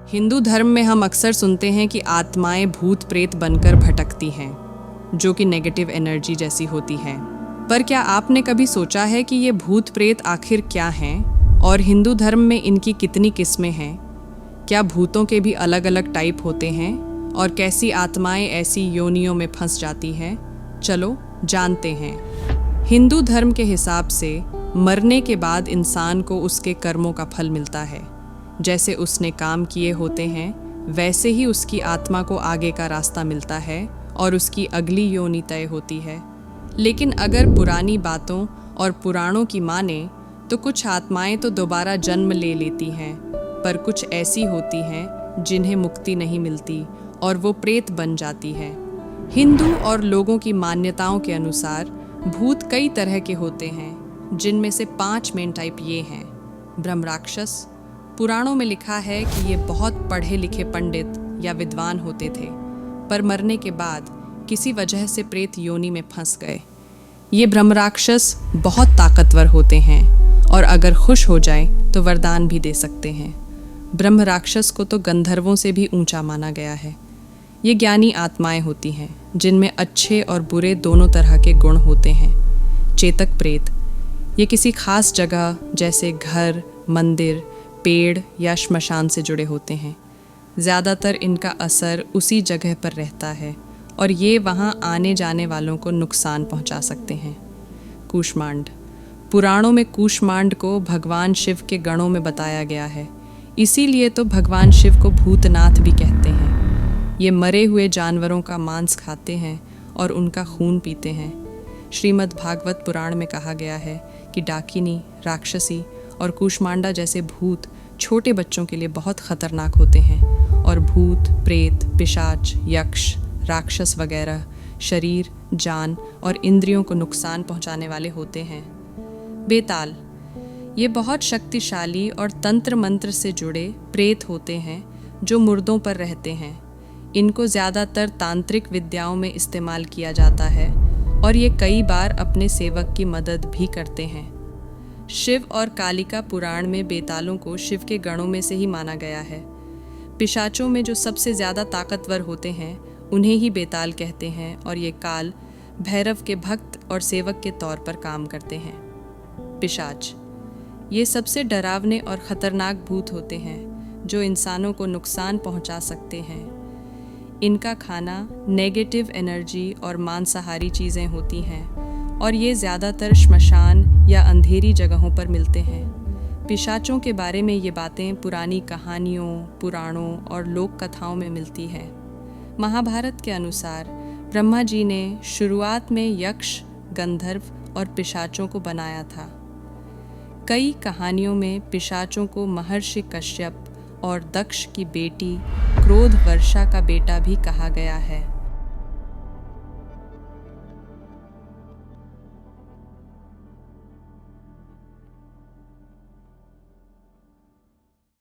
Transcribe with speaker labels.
Speaker 1: हिंदू धर्म में हम अक्सर सुनते हैं कि आत्माएं भूत प्रेत बनकर भटकती हैं, जो कि नेगेटिव एनर्जी जैसी होती हैं। पर क्या आपने कभी सोचा है कि ये भूत प्रेत आखिर क्या हैं और हिंदू धर्म में इनकी कितनी किस्में हैं? क्या भूतों के भी अलग अलग टाइप होते हैं और कैसी आत्माएं ऐसी योनियों में फंस जाती हैं? चलो जानते हैं। हिंदू धर्म के हिसाब से मरने के बाद इंसान को उसके कर्मों का फल मिलता है। जैसे उसने काम किए होते हैं वैसे ही उसकी आत्मा को आगे का रास्ता मिलता है और उसकी अगली योनि तय होती है। लेकिन अगर पुरानी बातों और पुराणों की माने तो कुछ आत्माएं तो दोबारा जन्म ले लेती हैं, पर कुछ ऐसी होती हैं जिन्हें मुक्ति नहीं मिलती और वो प्रेत बन जाती हैं। हिंदू और लोगों की मान्यताओं के अनुसार भूत कई तरह के होते हैं, जिनमें से 5 मेन टाइप ये हैं। ब्रह्म राक्षस। पुराणों में लिखा है कि ये बहुत पढ़े लिखे पंडित या विद्वान होते थे, पर मरने के बाद किसी वजह से प्रेत योनि में फंस गए। ये ब्रह्म राक्षस बहुत ताकतवर होते हैं और अगर खुश हो जाए तो वरदान भी दे सकते हैं। ब्रह्म राक्षस को तो गंधर्वों से भी ऊंचा माना गया है। ये ज्ञानी आत्माएं होती हैं जिनमें अच्छे और बुरे दोनों तरह के गुण होते हैं। चेतक प्रेत। ये किसी खास जगह जैसे घर, मंदिर, पेड़ या श्मशान से जुड़े होते हैं। ज़्यादातर इनका असर उसी जगह पर रहता है और ये वहाँ आने जाने वालों को नुकसान पहुँचा सकते हैं। कूष्मांड। पुराणों में कूष्मांड को भगवान शिव के गणों में बताया गया है, इसीलिए तो भगवान शिव को भूतनाथ भी कहते हैं। ये मरे हुए जानवरों का मांस खाते हैं और उनका खून पीते हैं। श्रीमद् भागवत पुराण में कहा गया है कि डाकिनी, राक्षसी और कूष्मांडा जैसे भूत छोटे बच्चों के लिए बहुत खतरनाक होते हैं और भूत, प्रेत, पिशाच, यक्ष, राक्षस वगैरह शरीर, जान और इंद्रियों को नुकसान पहुंचाने वाले होते हैं। बेताल। ये बहुत शक्तिशाली और तंत्र मंत्र से जुड़े प्रेत होते हैं जो मुर्दों पर रहते हैं। इनको ज़्यादातर तांत्रिक विद्याओं में इस्तेमाल किया जाता है और ये कई बार अपने सेवक की मदद भी करते हैं। शिव और कालिका पुराण में बेतालों को शिव के गणों में से ही माना गया है। पिशाचों में जो सबसे ज़्यादा ताकतवर होते हैं उन्हें ही बेताल कहते हैं और ये काल भैरव के भक्त और सेवक के तौर पर काम करते हैं। पिशाच। ये सबसे डरावने और ख़तरनाक भूत होते हैं जो इंसानों को नुकसान पहुंचा सकते हैं। इनका खाना नेगेटिव एनर्जी और मांसाहारी चीज़ें होती हैं और ये ज़्यादातर श्मशान या अंधेरी जगहों पर मिलते हैं। पिशाचों के बारे में ये बातें पुरानी कहानियों, पुराणों और लोक कथाओं में मिलती हैं। महाभारत के अनुसार ब्रह्मा जी ने शुरुआत में यक्ष, गंधर्व और पिशाचों को बनाया था। कई कहानियों में पिशाचों को महर्षि कश्यप और दक्ष की बेटी क्रोध वर्षा का बेटा भी कहा गया है।